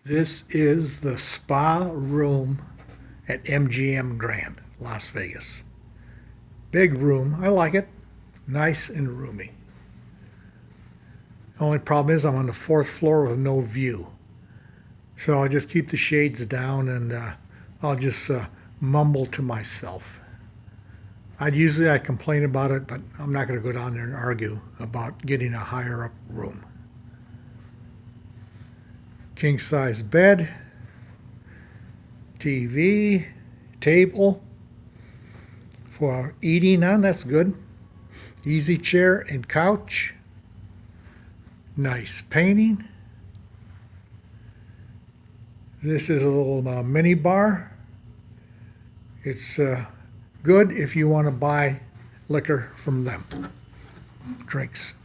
This is the spa room at MGM Grand, Las Vegas. Big room. I like it. Nice and roomy. The only problem is I'm on the fourth floor with no view. So I'll just keep the shades down and I'll just mumble to myself. I complain about it, but I'm not going to go down there and argue about getting a higher up room. King size bed, TV, table for eating on, that's good. Easy chair and couch. Nice painting. This is a little mini bar. It's good if you want to buy liquor from them. Drinks.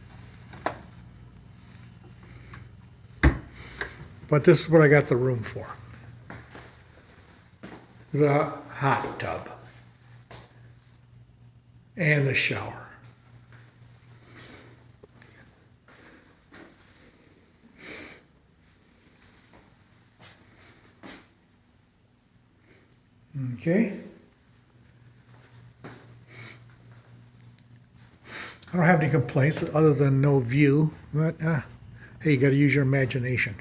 But this is what I got the room for. The hot tub. And the shower. Okay. I don't have any complaints other than no view, but hey, you got to use your imagination.